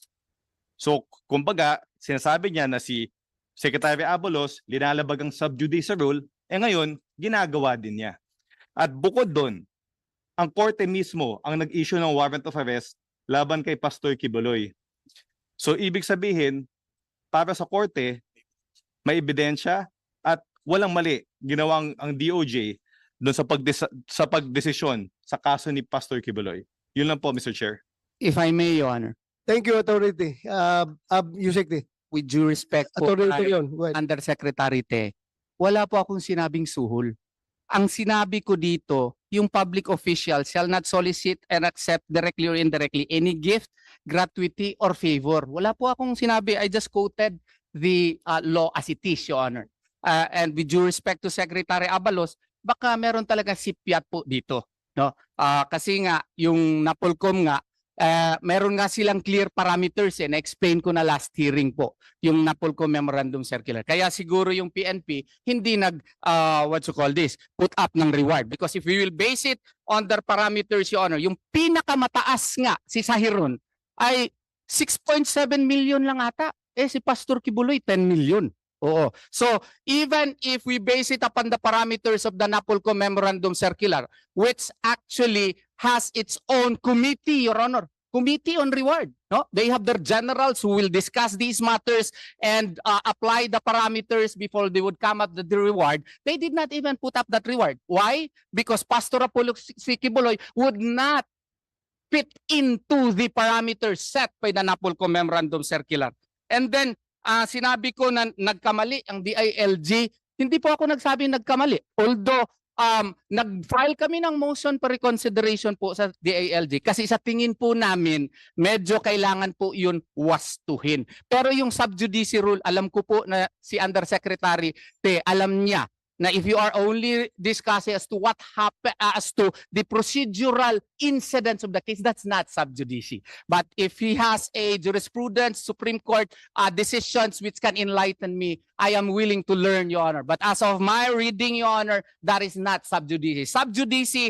So, kumbaga, sinasabi niya na si Secretary Abalos linalabag ang sub judice rule, ngayon, ginagawa din niya. At bukod doon, ang korte mismo ang nag-issue ng warrant of arrest laban kay Pastor Quiboloy. So ibig sabihin, para sa korte, may ebidensya at walang mali ginawang ang DOJ doon sa pagdesisyon sa kaso ni Pastor Quiboloy. Yun lang po, Mr. Chair. If I may, Your Honor, Thank you, Attorney T. Yusek T. with due respect po, Attorney Torion, go ahead. Undersecretary Te, wala po akong sinabing suhol. Ang sinabi ko dito, yung public official shall not solicit and accept directly or indirectly any gift, gratuity, or favor. Wala po akong sinabi. I just quoted the law as it is, Your Honor. And with due respect to Secretary Abalos, baka meron talaga sipyat po dito. No? Kasi nga, yung Napolcom nga, meron nga silang clear parameters na-explain ko na last hearing po yung Napolcom Memorandum Circular. Kaya siguro yung PNP hindi put up ng reward, because if we will base it on their parameters, Your Honor, yung pinakamataas nga si Sahiron ay 6.7 million lang ata. Si Pastor Quiboloy 10 million. Oo. So, even if we base it upon the parameters of the Napolcom Memorandum Circular, which actually has its own committee, Your Honor, committee on reward. No? They have their generals who will discuss these matters and apply the parameters before they would come up with the reward. They did not even put up that reward. Why? Because Pastor Apollo Quiboloy would not fit into the parameters set by the Napolcom Memorandum Circular. And then, sinabi ko na nagkamali ang DILG, hindi po ako nagsabi nagkamali. Although, nag-file kami ng motion for reconsideration po sa DILG kasi sa tingin po namin, medyo kailangan po yun wastuhin. Pero yung sub judice rule, alam ko po na si Undersecretary Te, alam niya Now, if you are only discussing as to what happened, as to the procedural incidents of the case, that's not sub judice. But if he has a jurisprudence, Supreme Court decisions which can enlighten me, I am willing to learn, Your Honor. But as of my reading, Your Honor, that is not sub judice. Sub judice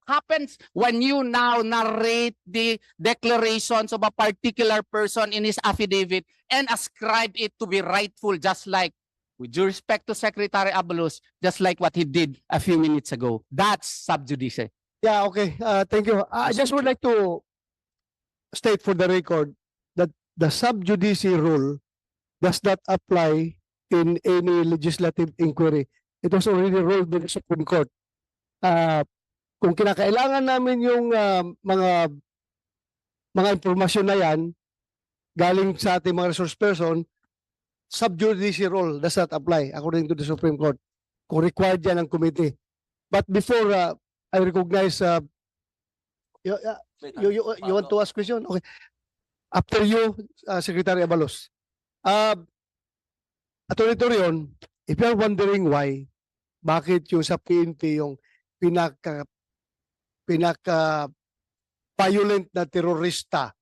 happens when you now narrate the declarations of a particular person in his affidavit and ascribe it to be rightful, just like, with due respect to Secretary Abalos, just like what he did a few minutes ago. That's sub judice. Yeah, okay. Thank you. I just would like to state for the record that the sub judice rule does not apply in any legislative inquiry. It was already ruled by the Supreme Court. Kung kinakailangan namin yung mga impormasyon na yan galing sa ating mga resource person, sub judice rule does not apply according to the Supreme Court. Kung required yan ng committee. But before I recognize you want to ask question? Okay. After you, Secretary Abalos. Attorney Torion, if you are wondering why, bakit yung sa PNP yung pinaka violent na terorista,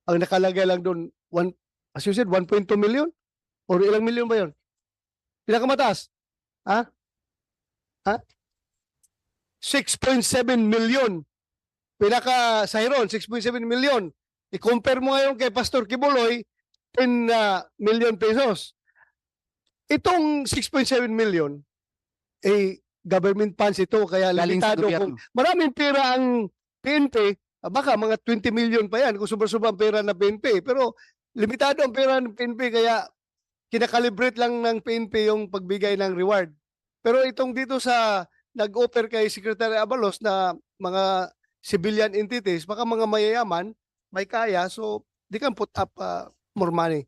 ang nakalagay lang doon, as you said, 1.2 million? Or ilang million ba yun? Pinakamataas? 6.7 million. Pinaka-Sayron, 6.7 million. I-compare mo ngayon kay Pastor Kibuloy, 10 million pesos. Itong 6.7 million, government funds ito, kaya Galing sa limitado. Kung gobyerno. maraming pera ang PNP, baka mga 20 million pa yan kung sobra-sobra ang pera ng PNP. Pero limitado ang pera ng PNP, kaya kinakalibrate lang ng PNP yung pagbigay ng reward. Pero itong dito sa nag-offer kay Secretary Abalos na mga civilian entities, baka mga mayayaman, may kaya, so they can put up more money.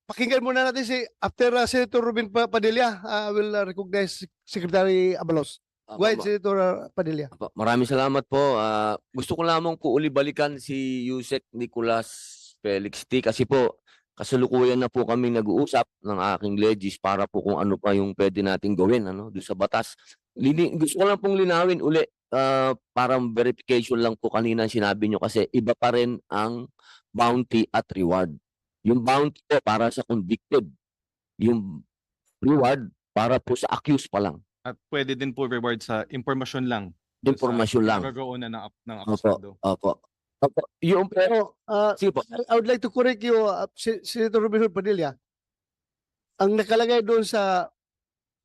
Pakinggan muna natin after Senator Ruben Padilla, I will recognize Secretary Abalos. Go ahead, Senator Padilla. Maraming salamat po. Gusto ko lamang po uli-balikan si Yusek Nicolas Felix T. Kasi po, kasalukuyan na po kami nag-uusap ng aking legis para po kung ano pa yung pwede nating gawin doon sa batas. Gusto ko lang pong linawin uli, parang verification lang po kanina sinabi nyo kasi iba pa rin ang bounty at reward. Yung bounty po para sa convicted. Yung reward para po sa accused pa lang. At pwede din po reward sa impormasyon lang. Informasyon lang. Nagagawin na ng Opo. akusado. Opo. Yung pero, Pero, sige po. I would like to correct you, Senator Ruben Padilla. Ang nakalagay doon sa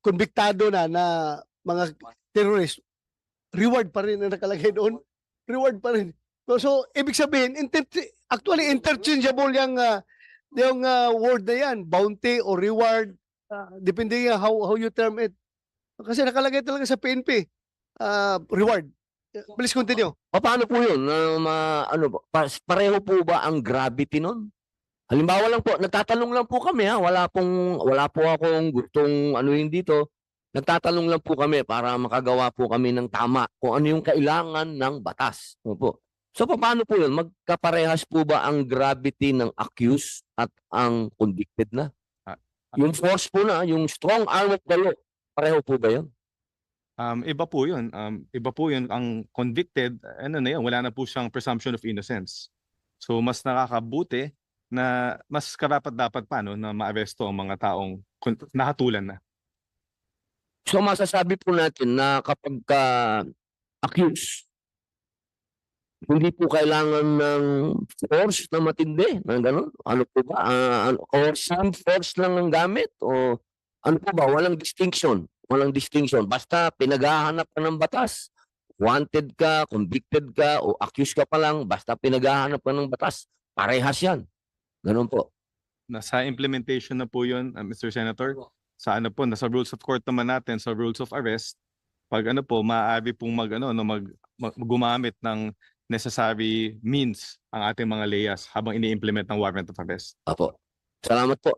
konbiktado na mga terrorist, reward pa rin ang nakalagay doon. Reward pa rin. So ibig sabihin, actually interchangeable yung word na yan, bounty or reward, depending on how you term it. Kasi nakalagay talaga sa PNP, reward. Please continue. Paano po yun? Pareho po ba ang gravity nun? Halimbawa lang po, nagtatanong lang po kami wala po akong gustong anuhin dito. Nagtatanong lang po kami para makagawa po kami ng tama kung ano yung kailangan ng batas. Opo. So paano po yun? Magkaparehas po ba ang gravity ng accused at ang convicted na? Yung force po na, yung strong arm of the law, pareho po ba yun? Iba po yun. Iba po yun. Ang convicted, wala na po siyang presumption of innocence. So mas nakakabuti na mas karapat-dapat pa na maaresto ang mga taong nakatulan na. So masasabi po natin na kapag accused, hindi po kailangan ng force na matindi, ng gano'n? Ano po ba? Coercive force lang ang gamit? O ano po ba? Walang distinction. Walang distinction. Basta pinaghahanap ka ng batas. Wanted ka, convicted ka, o accused ka pa lang. Basta pinaghahanap ka ng batas. Parehas yan. Gano'n po. Nasa implementation na po yun, Mr. Senator. Sa nasa rules of court naman natin, sa rules of arrest, pag maaari pong gumamit ng necessary means ang ating mga layas habang ini-implement ng warrant of arrest. Apo. Salamat po.